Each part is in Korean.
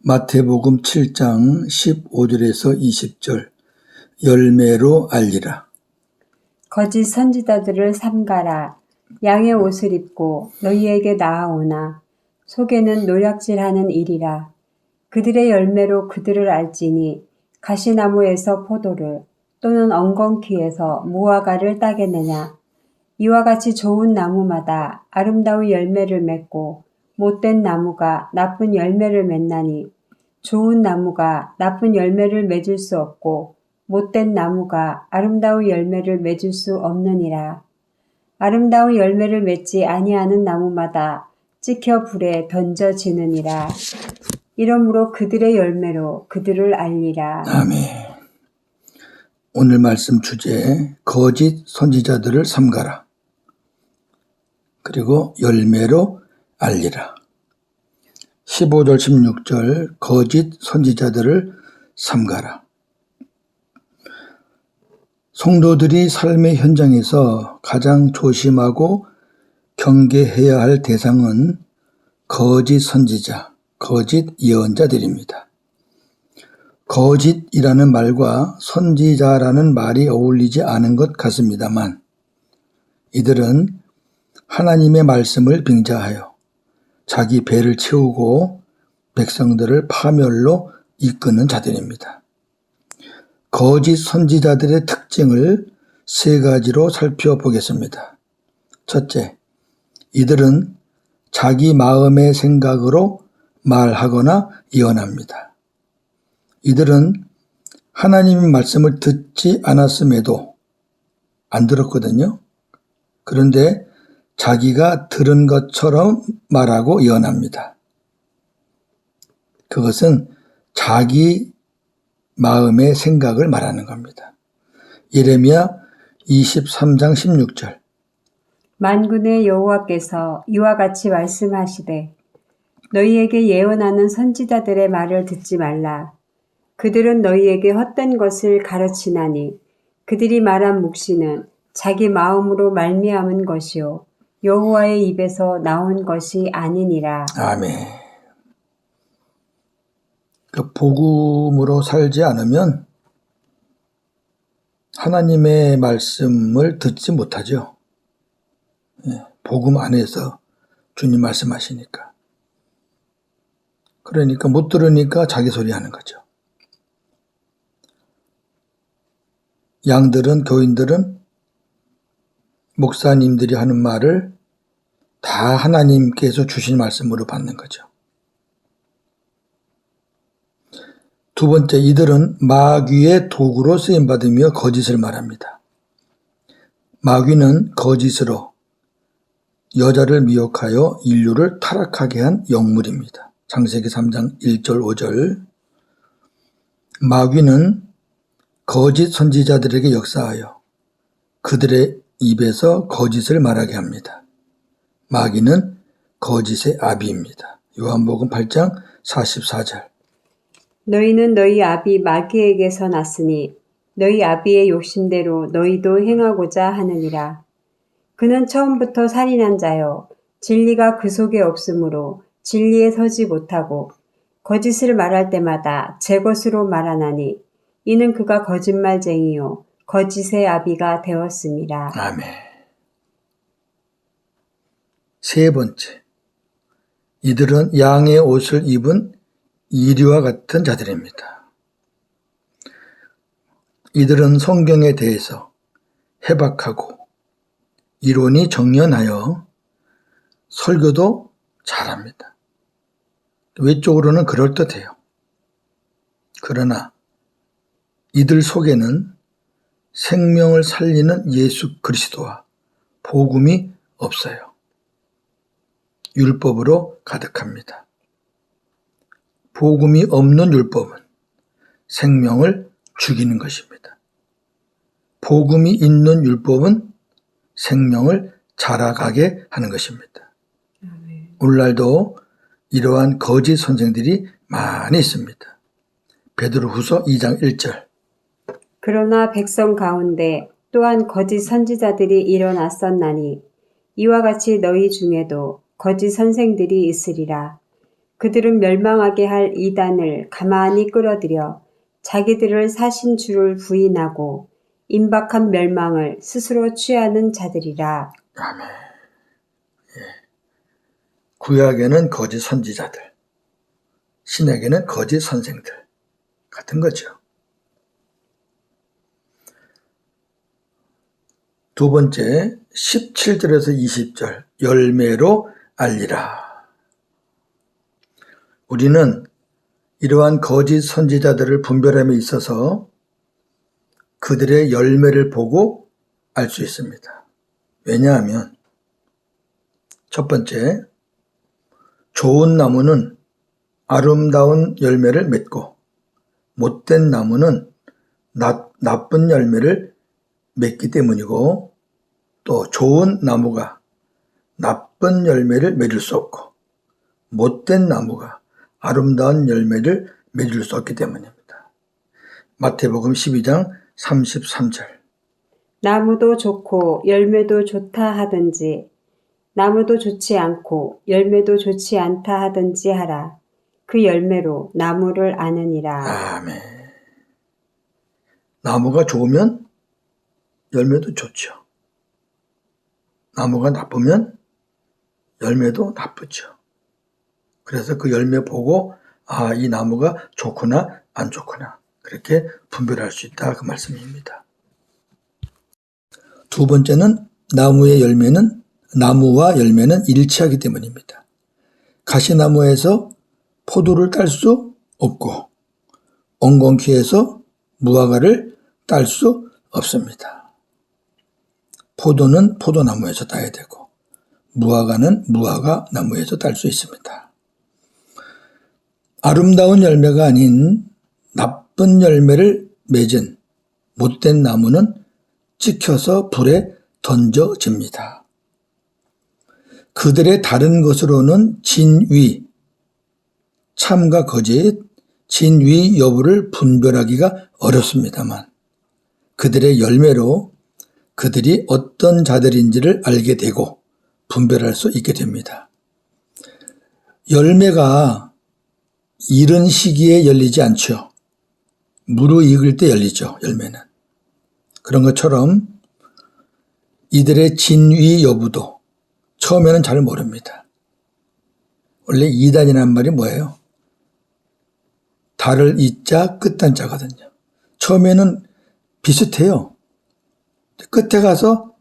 마태복음 7장 15절에서 20절 열매로 알리라. 거짓 선지자들을 삼가라. 양의 옷을 입고 너희에게 나아오나 속에는 노략질하는 일이라. 그들의 열매로 그들을 알지니 가시나무에서 포도를 또는 엉겅퀴에서 무화과를 따겠느냐. 이와 같이 좋은 나무마다 아름다운 열매를 맺고 못된 나무가 나쁜 열매를 맺나니 좋은 나무가 나쁜 열매를 맺을 수 없고 못된 나무가 아름다운 열매를 맺을 수 없느니라. 아름다운 열매를 맺지 아니하는 나무마다 찍혀 불에 던져지느니라. 이러므로 그들의 열매로 그들을 알리라. 아멘. 오늘 말씀 주제 거짓 선지자들을 삼가라. 그리고 열매로 알리라. 15절 16절 거짓 선지자들을 삼가라. 성도들이 삶의 현장에서 가장 조심하고 경계해야 할 대상은 거짓 선지자, 거짓 예언자들입니다. 거짓이라는 말과 선지자라는 말이 어울리지 않은 것 같습니다만 이들은 하나님의 말씀을 빙자하여 자기 배를 채우고 백성들을 파멸로 이끄는 자들입니다. 거짓 선지자들의 특징을 세 가지로 살펴보겠습니다. 첫째, 이들은 자기 마음의 생각으로 말하거나 예언합니다. 이들은 하나님의 말씀을 듣지 않았음에도 안 들었거든요. 그런데 자기가 들은 것처럼 말하고 예언합니다. 그것은 자기 마음의 생각을 말하는 겁니다. 예레미야 23장 16절 만군의 여호와께서 이와 같이 말씀하시되 너희에게 예언하는 선지자들의 말을 듣지 말라. 그들은 너희에게 헛된 것을 가르치나니 그들이 말한 묵시는 자기 마음으로 말미암은 것이요 여호와의 입에서 나온 것이 아니니라. 아멘. 그 복음으로 살지 않으면 하나님의 말씀을 듣지 못하죠. 복음 안에서 주님 말씀하시니까. 그러니까 못 들으니까 자기 소리 하는 거죠. 양들은, 교인들은 목사님들이 하는 말을 다 하나님께서 주신 말씀으로 받는 거죠. 두 번째, 이들은 마귀의 도구로 쓰임받으며 거짓을 말합니다. 마귀는 거짓으로 여자를 미혹하여 인류를 타락하게 한 영물입니다. 창세기 3장 1절 5절 마귀는 거짓 선지자들에게 역사하여 그들의 입에서 거짓을 말하게 합니다. 마귀는 거짓의 아비입니다. 요한복음 8장 44절 너희는 너희 아비 마귀에게서 났으니 너희 아비의 욕심대로 너희도 행하고자 하느니라. 그는 처음부터 살인한 자요 진리가 그 속에 없으므로 진리에 서지 못하고 거짓을 말할 때마다 제 것으로 말하나니 이는 그가 거짓말쟁이요 거짓의 아비가 되었습니다. 아멘. 세 번째, 이들은 양의 옷을 입은 이리와 같은 자들입니다. 이들은 성경에 대해서 해박하고 이론이 정연하여 설교도 잘합니다. 외적으로는 그럴듯해요. 그러나 이들 속에는 생명을 살리는 예수 그리스도와 복음이 없어요. 율법으로 가득합니다. 복음이 없는 율법은 생명을 죽이는 것입니다. 복음이 있는 율법은 생명을 자라가게 하는 것입니다. 오늘날도 이러한 거짓 선생들이 많이 있습니다. 베드로후서 2장 1절 그러나 백성 가운데 또한 거짓 선지자들이 일어났었나니 이와 같이 너희 중에도 거짓 선생들이 있으리라. 그들은 멸망하게 할 이단을 가만히 끌어들여 자기들을 사신 주를 부인하고 임박한 멸망을 스스로 취하는 자들이라. 아멘. 구약에는 거짓 선지자들, 신약에는 거짓 선생들 같은 거죠. 두 번째 17절에서 20절 열매로 알리라. 우리는 이러한 거짓 선지자들을 분별함에 있어서 그들의 열매를 보고 알 수 있습니다. 왜냐하면 첫 번째, 좋은 나무는 아름다운 열매를 맺고 못된 나무는 나쁜 열매를 맺기 때문이고, 또 좋은 나무가 나쁜 열매를 맺을 수 없고 못된 나무가 아름다운 열매를 맺을 수 없기 때문입니다. 마태복음 12장 33절. 나무도 좋고 열매도 좋다 하든지 나무도 좋지 않고 열매도 좋지 않다 하든지 하라. 그 열매로 나무를 아느니라. 아멘. 나무가 좋으면 열매도 좋죠. 나무가 나쁘면 열매도 나쁘죠. 그래서 그 열매 보고 이 나무가 좋구나 안 좋구나 그렇게 분별할 수 있다 그 말씀입니다. 두 번째는 나무와 열매는 일치하기 때문입니다. 가시나무에서 포도를 딸 수 없고 엉겅퀴에서 무화과를 딸 수 없습니다. 포도는 포도나무에서 따야 되고 무화과는 무화과 나무에서 딸 수 있습니다. 아름다운 열매가 아닌 나쁜 열매를 맺은 못된 나무는 찍혀서 불에 던져집니다. 그들의 다른 것으로는 진위, 참과 거짓, 진위 여부를 분별하기가 어렵습니다만 그들의 열매로 그들이 어떤 자들인지를 알게 되고 분별할 수 있게 됩니다. 열매가 이른 시기에 열리지 않죠. 무르익을 때 열리죠. 열매는. 그런 것처럼 이들의 진위 여부도 처음에는 잘 모릅니다. 원래 이단이라는 말이 뭐예요? 달을 이자 끝단자거든요. 처음에는 비슷해요. 끝에 가서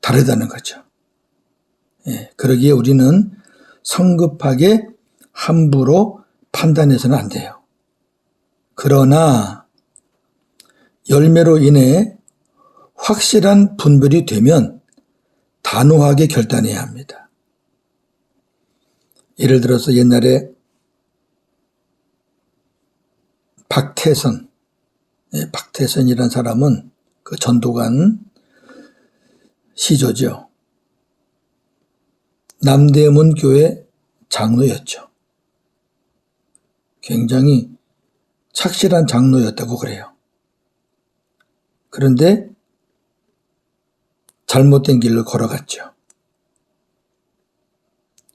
다르다는 거죠. 그러기에 우리는 성급하게 함부로 판단해서는 안 돼요. 그러나 열매로 인해 확실한 분별이 되면 단호하게 결단해야 합니다. 예를 들어서 옛날에 박태선이라는 사람은 그 전도관 시조죠. 남대문 교회 장로였죠. 굉장히 착실한 장로였다고 그래요. 그런데 잘못된 길로 걸어갔죠.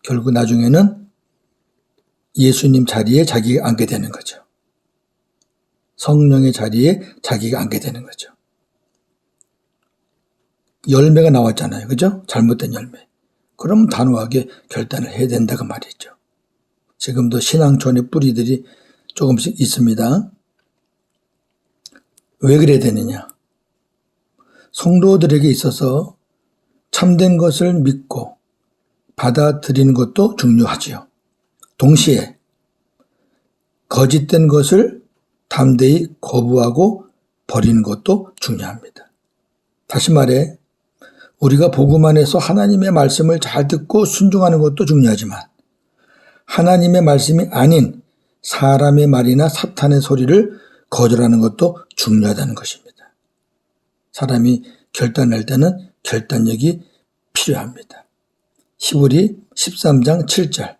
결국 나중에는 예수님 자리에 자기가 앉게 되는 거죠. 성령의 자리에 자기가 앉게 되는 거죠. 열매가 나왔잖아요. 그죠? 잘못된 열매. 그러면 단호하게 결단을 해야 된다고 말이죠. 지금도 신앙촌의 뿌리들이 조금씩 있습니다. 왜 그래야 되느냐? 성도들에게 있어서 참된 것을 믿고 받아들이는 것도 중요하지요. 동시에 거짓된 것을 담대히 거부하고 버리는 것도 중요합니다. 다시 말해 우리가 복음 안에서 하나님의 말씀을 잘 듣고 순종하는 것도 중요하지만 하나님의 말씀이 아닌 사람의 말이나 사탄의 소리를 거절하는 것도 중요하다는 것입니다. 사람이 결단할 때는 결단력이 필요합니다. 히브리 13장 7절.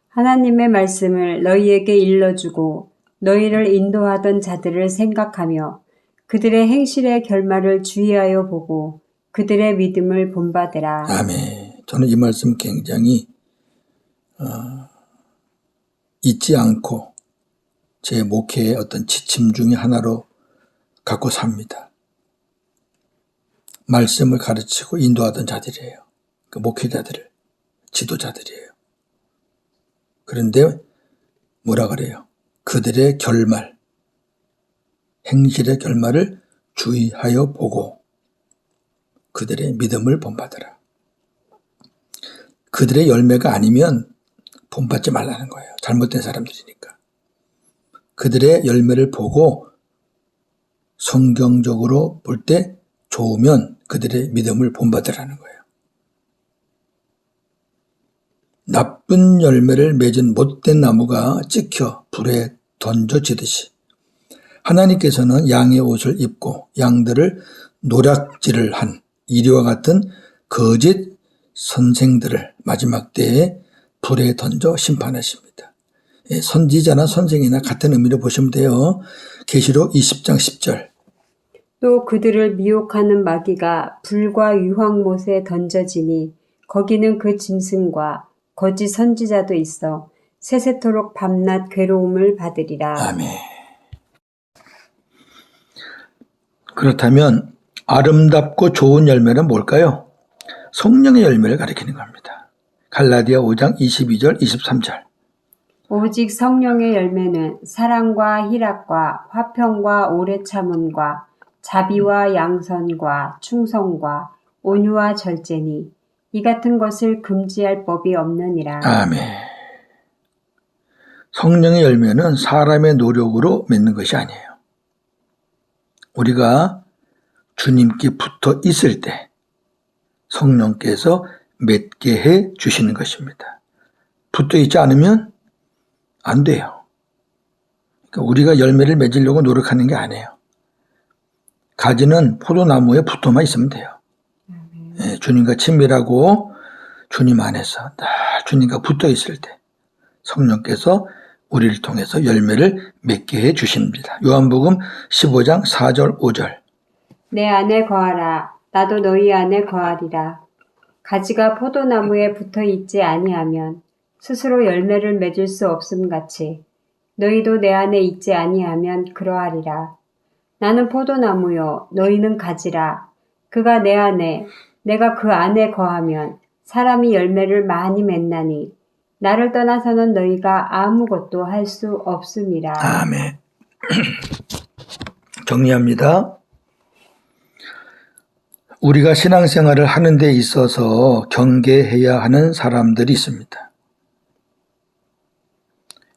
하나님의 말씀을 너희에게 일러주고 너희를 인도하던 자들을 생각하며 그들의 행실의 결말을 주의하여 보고 그들의 믿음을 본받으라. 아멘. 저는 이 말씀 굉장히 잊지 않고 제 목회의 어떤 지침 중에 하나로 갖고 삽니다. 말씀을 가르치고 인도하던 자들이에요. 그 목회자들을, 지도자들이에요. 그런데 뭐라 그래요? 그들의 결말, 행실의 결말을 주의하여 보고 그들의 믿음을 본받으라. 그들의 열매가 아니면 본받지 말라는 거예요. 잘못된 사람들이니까. 그들의 열매를 보고 성경적으로 볼 때 좋으면 그들의 믿음을 본받으라는 거예요. 나쁜 열매를 맺은 못된 나무가 찍혀 불에 던져지듯이 하나님께서는 양의 옷을 입고 양들을 노략질을 한 이리와 같은 거짓 선생들을 마지막 때에 불에 던져 심판하십니다. 선지자나 선생이나 같은 의미로 보시면 돼요. 계시록 20장 10절. 또 그들을 미혹하는 마귀가 불과 유황못에 던져지니 거기는 그 짐승과 거짓 선지자도 있어 세세토록 밤낮 괴로움을 받으리라. 아멘. 그렇다면 아름답고 좋은 열매는 뭘까요? 성령의 열매를 가리키는 겁니다. 갈라디아 5장 22절 23절. 오직 성령의 열매는 사랑과 희락과 화평과 오래 참음과 자비와 양선과 충성과 온유와 절제니 이 같은 것을 금지할 법이 없느니라. 아멘. 성령의 열매는 사람의 노력으로 맺는 것이 아니에요. 우리가 주님께 붙어 있을 때 성령께서 맺게 해 주시는 것입니다. 붙어 있지 않으면 안 돼요. 그러니까 우리가 열매를 맺으려고 노력하는 게 아니에요. 가지는 포도나무에 붙어만 있으면 돼요. 주님과 친밀하고 주님 안에서 늘 주님과 붙어 있을 때 성령께서 우리를 통해서 열매를 맺게 해 주십니다. 요한복음 15장 4절 5절. 내 안에 거하라. 나도 너희 안에 거하리라. 가지가 포도나무에 붙어 있지 아니하면 스스로 열매를 맺을 수 없음 같이 너희도 내 안에 있지 아니하면 그러하리라. 나는 포도나무요 너희는 가지라. 그가 내 안에 내가 그 안에 거하면 사람이 열매를 많이 맺나니 나를 떠나서는 너희가 아무것도 할 수 없음이라. 아멘. 정리합니다. 우리가 신앙생활을 하는 데 있어서 경계해야 하는 사람들이 있습니다.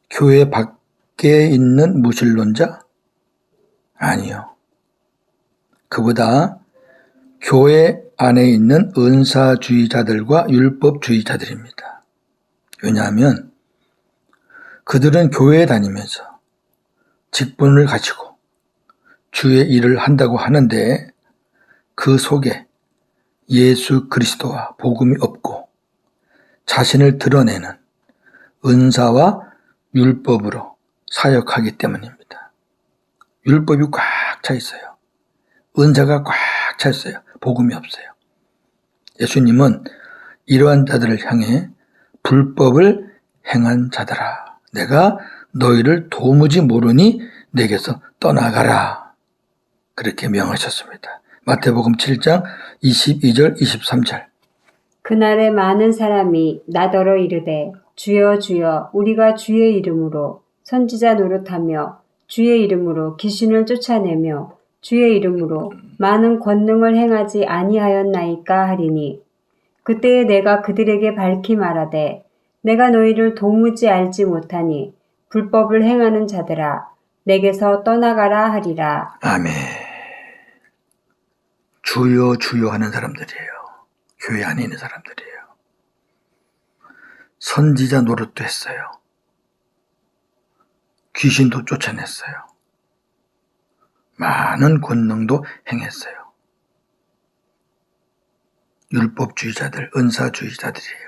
교회 밖에 있는 무신론자? 아니요. 그보다 교회 안에 있는 은사주의자들과 율법주의자들입니다. 왜냐하면 그들은 교회에 다니면서 직분을 가지고 주의 일을 한다고 하는데 그 속에 예수 그리스도와 복음이 없고 자신을 드러내는 은사와 율법으로 사역하기 때문입니다. 율법이 꽉 차 있어요. 은사가 꽉 차 있어요. 복음이 없어요. 예수님은 이러한 자들을 향해 불법을 행한 자들아 내가 너희를 도무지 모르니 내게서 떠나가라 그렇게 명하셨습니다. 마태복음 7장 22절 23절. 그날에 많은 사람이 나더러 이르되 주여 주여 우리가 주의 이름으로 선지자 노릇하며 주의 이름으로 귀신을 쫓아내며 주의 이름으로 많은 권능을 행하지 아니하였나이까 하리니 그때에 내가 그들에게 밝히 말하되 내가 너희를 도무지 알지 못하니 불법을 행하는 자들아 내게서 떠나가라 하리라. 아멘. 주여 주여 하는 사람들이에요. 교회 안에 있는 사람들이에요. 선지자 노릇도 했어요. 귀신도 쫓아냈어요. 많은 권능도 행했어요. 율법주의자들, 은사주의자들이에요.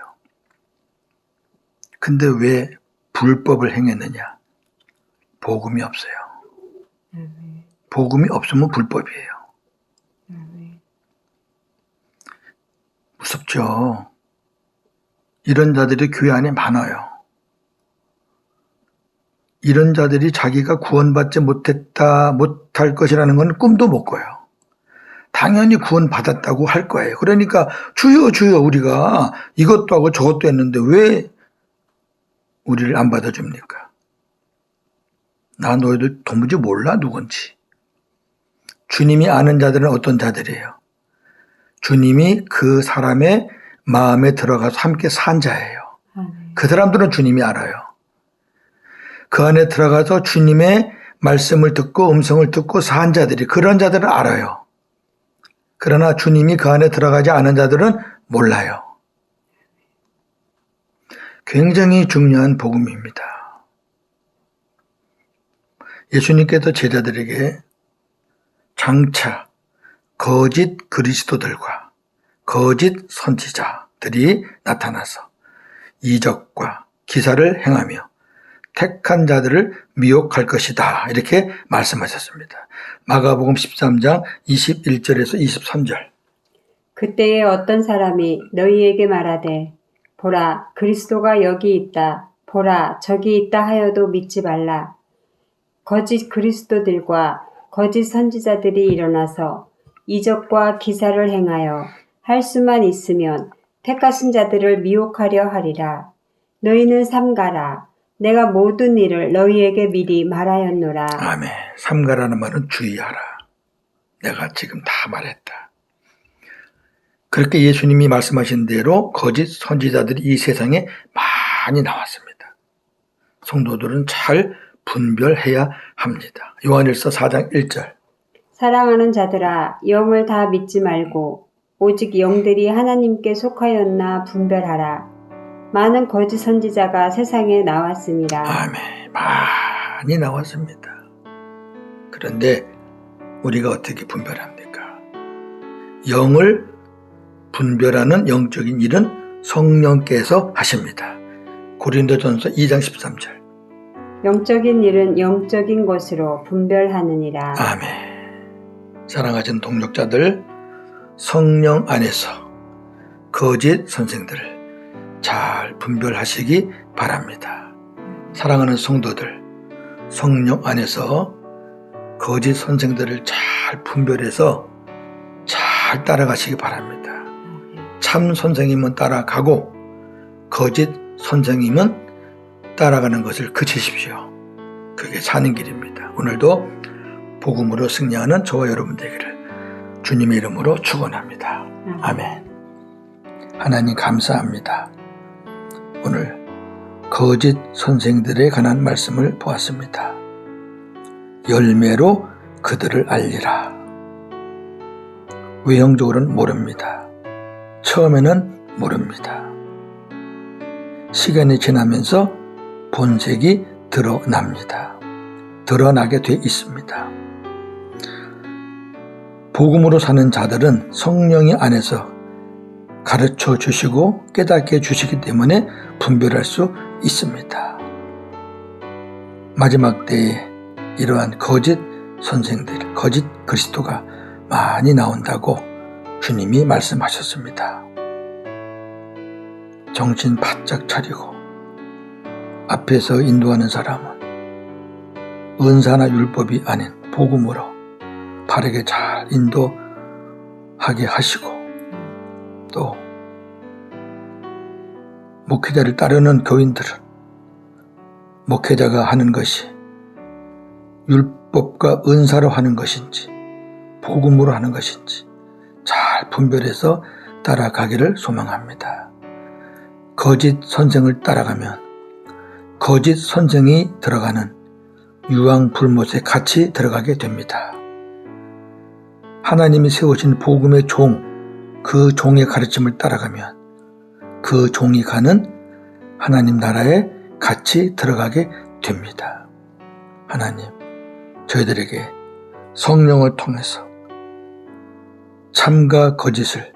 근데 왜 불법을 행했느냐? 복음이 없어요. 복음이 없으면 불법이에요. 무섭죠? 이런 자들이 교회 안에 많아요. 이런 자들이 자기가 구원받지 못할 것이라는 건 꿈도 못 꿔요. 당연히 구원받았다고 할 거예요. 그러니까 주여 주여 우리가 이것도 하고 저것도 했는데 왜 우리를 안 받아줍니까? 나 너희들 도무지 몰라 누군지. 주님이 아는 자들은 어떤 자들이에요? 주님이 그 사람의 마음에 들어가서 함께 산 자예요. 그 사람들은 주님이 알아요. 그 안에 들어가서 주님의 말씀을 듣고 음성을 듣고 산 자들이 그런 자들은 알아요. 그러나 주님이 그 안에 들어가지 않은 자들은 몰라요. 굉장히 중요한 복음입니다. 예수님께서 제자들에게 장차 거짓 그리스도들과 거짓 선지자들이 나타나서 이적과 기사를 행하며 택한 자들을 미혹할 것이다. 이렇게 말씀하셨습니다. 마가복음 13장 21절에서 23절. 그때에 어떤 사람이 너희에게 말하되 보라 그리스도가 여기 있다. 보라 저기 있다 하여도 믿지 말라. 거짓 그리스도들과 거짓 선지자들이 일어나서 이적과 기사를 행하여 할 수만 있으면 택하신 자들을 미혹하려 하리라. 너희는 삼가라. 내가 모든 일을 너희에게 미리 말하였노라. 아멘. 삼가라는 말은 주의하라. 내가 지금 다 말했다. 그렇게 예수님이 말씀하신 대로 거짓 선지자들이 이 세상에 많이 나왔습니다. 성도들은 잘 분별해야 합니다. 요한일서 4장 1절. 사랑하는 자들아 영을 다 믿지 말고 오직 영들이 하나님께 속하였나 분별하라. 많은 거짓 선지자가 세상에 나왔습니다. 아멘. 많이 나왔습니다. 그런데 우리가 어떻게 분별합니까? 영을 분별하는 영적인 일은 성령께서 하십니다. 고린도전서 2장 13절. 영적인 일은 영적인 것으로 분별하느니라. 아멘. 사랑하는 동역자들, 성령 안에서 거짓 선생들을 잘 분별하시기 바랍니다. 사랑하는 성도들, 성령 안에서 거짓 선생들을 잘 분별해서 잘 따라가시기 바랍니다. 참 선생님은 따라가고 거짓 선생님은 따라가는 것을 그치십시오. 그게 사는 길입니다. 오늘도 복음으로 승리하는 저와 여러분 되기를 주님의 이름으로 축원합니다. 아멘. 하나님 감사합니다. 오늘 거짓 선생들에 관한 말씀을 보았습니다. 열매로 그들을 알리라. 외형적으로는 모릅니다. 처음에는 모릅니다. 시간이 지나면서 본색이 드러납니다. 드러나게 돼 있습니다. 복음으로 사는 자들은 성령이 안에서 가르쳐 주시고 깨닫게 해주시기 때문에 분별할 수 있습니다. 마지막 때에 이러한 거짓 선생들, 거짓 그리스도가 많이 나온다고 주님이 말씀하셨습니다. 정신 바짝 차리고 앞에서 인도하는 사람은 은사나 율법이 아닌 복음으로 바르게 잘 인도하게 하시고 또 목회자를 따르는 교인들은 목회자가 하는 것이 율법과 은사로 하는 것인지 복음으로 하는 것인지 잘 분별해서 따라가기를 소망합니다. 거짓 선생을 따라가면 거짓 선생이 들어가는 유황불못에 같이 들어가게 됩니다. 하나님이 세우신 복음의 종, 그 종의 가르침을 따라가면 그 종이 가는 하나님 나라에 같이 들어가게 됩니다. 하나님, 저희들에게 성령을 통해서 참과 거짓을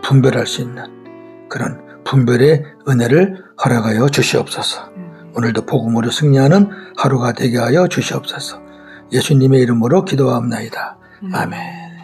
분별할 수 있는 그런 분별의 은혜를 허락하여 주시옵소서. 오늘도 복음으로 승리하는 하루가 되게 하여 주시옵소서. 예수님의 이름으로 기도하옵나이다. 아멘.